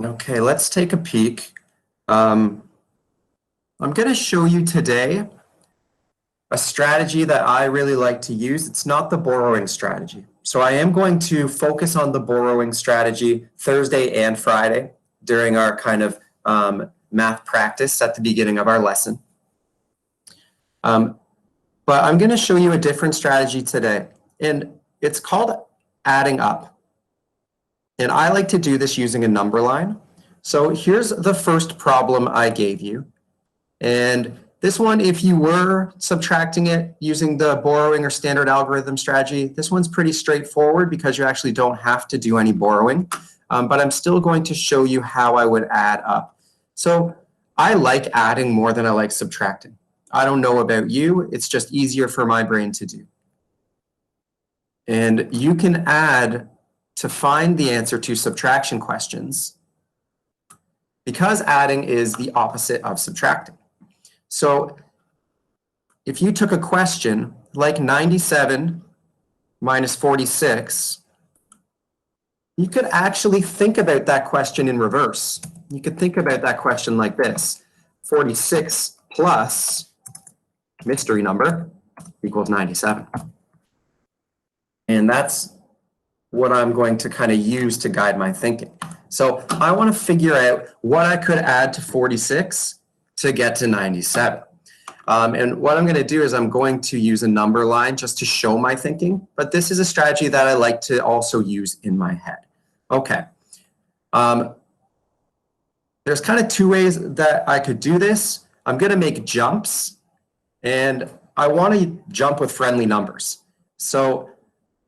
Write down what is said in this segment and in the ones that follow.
Okay, let's take a peek. I'm going to show you today a strategy that I really like to use. It's not the borrowing strategy. So I am going to focus on the borrowing strategy Thursday and Friday during our kind of math practice at the beginning of our lesson. But I'm going to show you a different strategy today, and it's called adding up. And I like to do this using a number line. So here's the first problem I gave you. And this one, if you were subtracting it using the borrowing or standard algorithm strategy, this one's pretty straightforward because you actually don't have to do any borrowing. But I'm still going to show you how I would add up. So I like adding more than I like subtracting. I don't know about you, it's just easier for my brain to do. And you can add to find the answer to subtraction questions because adding is the opposite of subtracting. So if you took a question like 97 minus 46, you could actually think about that question in reverse. You could think about that question like this: 46 plus mystery number equals 97. And that's what I'm going to kind of use to guide my thinking. So I want to figure out what I could add to 46 to get to 97. And what I'm going to do is I'm going to use a number line just to show my thinking, but this is a strategy that I like to also use in my head. Okay. There's kind of two ways that I could do this. I'm going to make jumps, and I want to jump with friendly numbers. So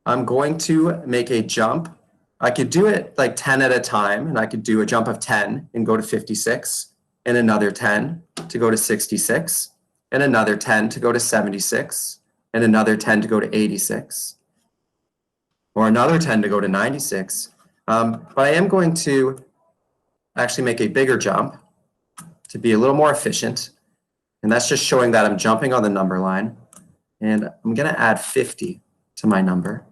I'm going to make a jump. I could do it like 10 at a time, and I could do a jump of 10 and go to 56, and another 10 to go to 66, and another 10 to go to 76, and another 10 to go to 86, or another 10 to go to 96. But I am going to actually make a bigger jump to be a little more efficient, and that's just showing that I'm jumping on the number line, and I'm going to add 50 to my number,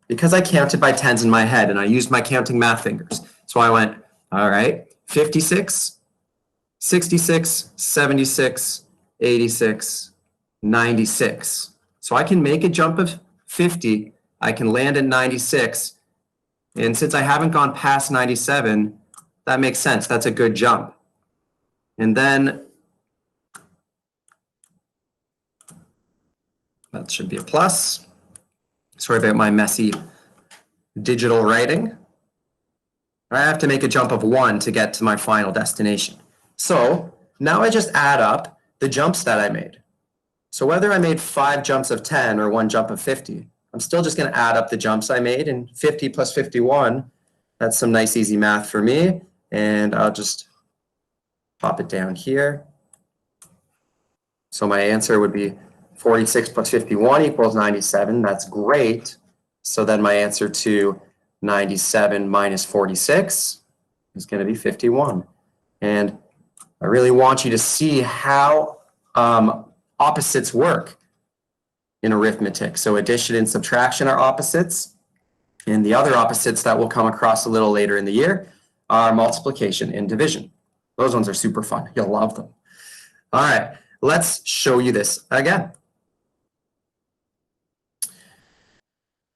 because I counted by tens in my head and I used my counting math fingers. So I went, all right, 56, 66, 76, 86, 96. So I can make a jump of 50. I can land at 96. And since I haven't gone past 97, that makes sense. That's a good jump. And then that should be a plus. Sorry about my messy digital writing. I have to make a jump of 1 to get to my final destination. So now I just add up the jumps that I made. So whether I made 5 jumps of 10 or 1 jump of 50, I'm still just going to add up the jumps I made, and 50 plus 51, that's some nice easy math for me. And I'll just pop it down here. So my answer would be 46 plus 51 equals 97. That's great. So then my answer to 97 minus 46 is going to be 51. And I really want you to see how opposites work in arithmetic. So addition and subtraction are opposites. And the other opposites that we'll come across a little later in the year are multiplication and division. Those ones are super fun. You'll love them. All right, let's show you this again.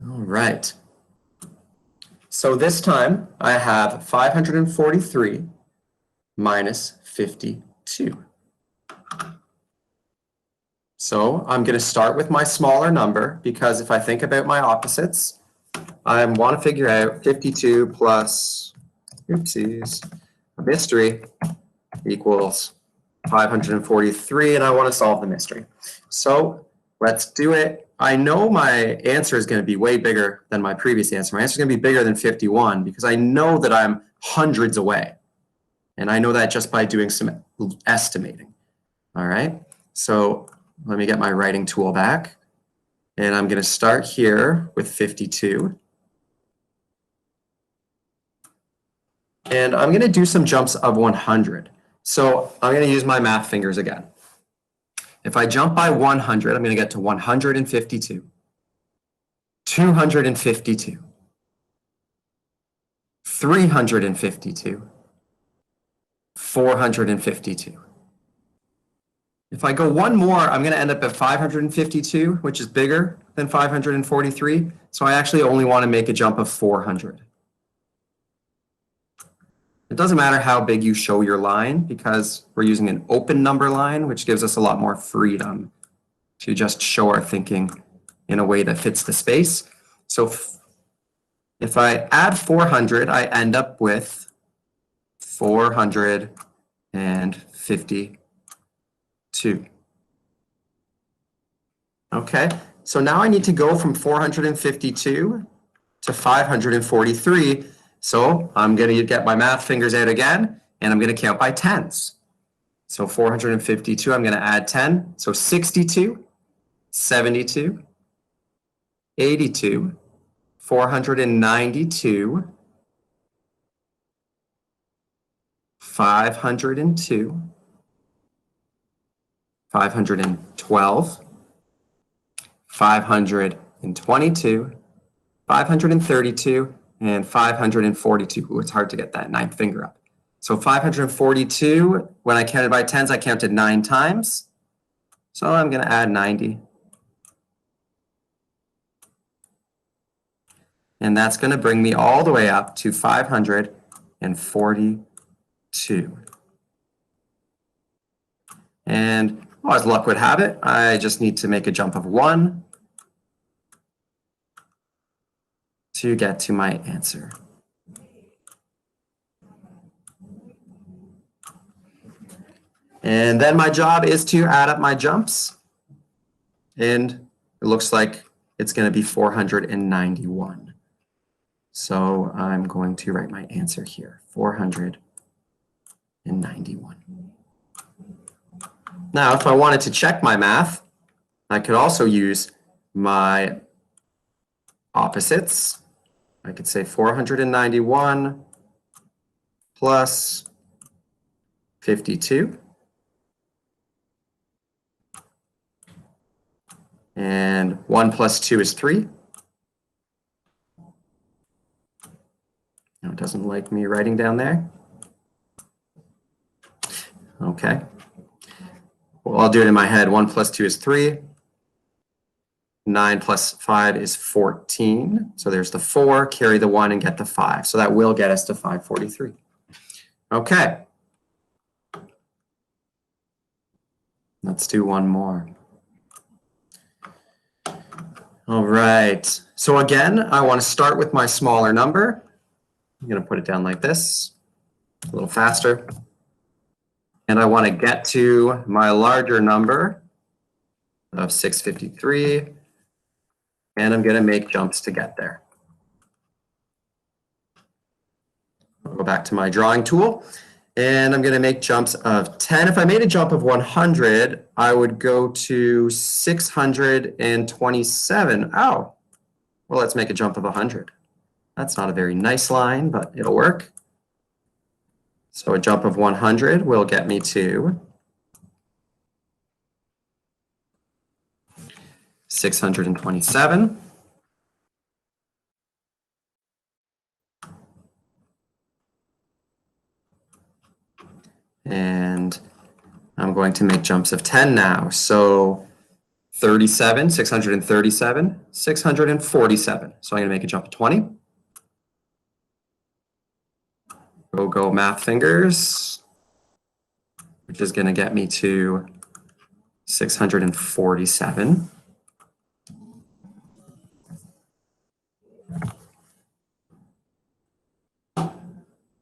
All right. So this time I have 543 minus 52. So I'm going to start with my smaller number because if I think about my opposites, I want to figure out 52 plus, oopsies, a mystery equals 543, and I want to solve the mystery. So let's do it. I know my answer is going to be way bigger than my previous answer. My answer is going to be bigger than 51 because I know that I'm hundreds away. And I know that just by doing some estimating. All right. So let me get my writing tool back. And I'm going to start here with 52. And I'm going to do some jumps of 100. So I'm going to use my math fingers again. If I jump by 100, I'm going to get to 152, 252, 352, 452. If I go one more, I'm going to end up at 552, which is bigger than 543. So I actually only want to make a jump of 400. It doesn't matter how big you show your line because we're using an open number line, which gives us a lot more freedom to just show our thinking in a way that fits the space. So if I add 400, I end up with 452. Okay, so now I need to go from 452 to 543. So I'm going to get my math fingers out again, and I'm going to count by tens. So 452, I'm going to add 10. So 62, 72, 82, 492, 502, 512, 522, 532, and 542. Ooh, it's hard to get that ninth finger up. So 542, when I counted by tens, I counted 9 times. So I'm going to add 90. And that's going to bring me all the way up to 542. And as luck would have it, I just need to make a jump of 1 to get to my answer. And then my job is to add up my jumps. And it looks like it's going to be 491. So I'm going to write my answer here, 491. Now, if I wanted to check my math, I could also use my opposites. I could say 491 plus 52. And 1 plus 2 is 3. No, it doesn't like me writing down there. Okay. Well, I'll do it in my head. 1 plus 2 is 3. 9 plus 5 is 14. So there's the 4, carry the 1, and get the 5. So that will get us to 543. Okay. Let's do one more. All right. So again, I want to start with my smaller number. I'm going to put it down like this, a little faster. And I want to get to my larger number of 653. And I'm going to make jumps to get there. I'll go back to my drawing tool. And I'm going to make jumps of 10. If I made a jump of 100, I would go to 627. Oh, well, let's make a jump of 100. That's not a very nice line, but it'll work. So a jump of 100 will get me to 627. And I'm going to make jumps of 10 now. So 37, 637, 647. So I'm going to make a jump of 20. Go math fingers, which is going to get me to 647.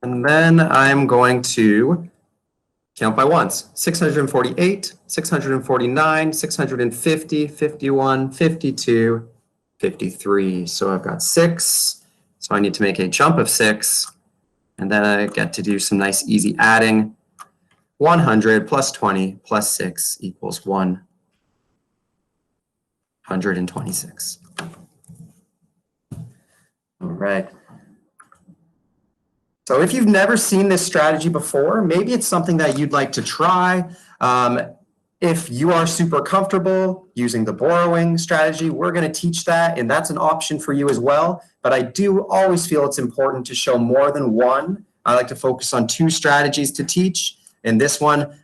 And then I'm going to count by ones. 648, 649, 650, 51, 52, 53. So I've got 6. So I need to make a jump of 6. And then I get to do some nice easy adding. 100 plus 20 plus 6 equals 126. All right. So if you've never seen this strategy before, maybe it's something that you'd like to try. If you are super comfortable using the borrowing strategy, we're going to teach that, and that's an option for you as well. But I do always feel it's important to show more than one. I like to focus on 2 strategies to teach, and this one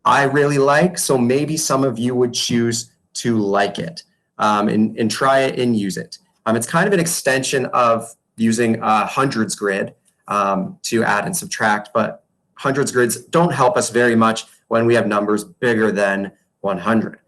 I really like, so maybe some of you would choose to like it and try it and use it. It's kind of an extension of using a hundreds grid to add and subtract, but hundreds grids don't help us very much when we have numbers bigger than 100.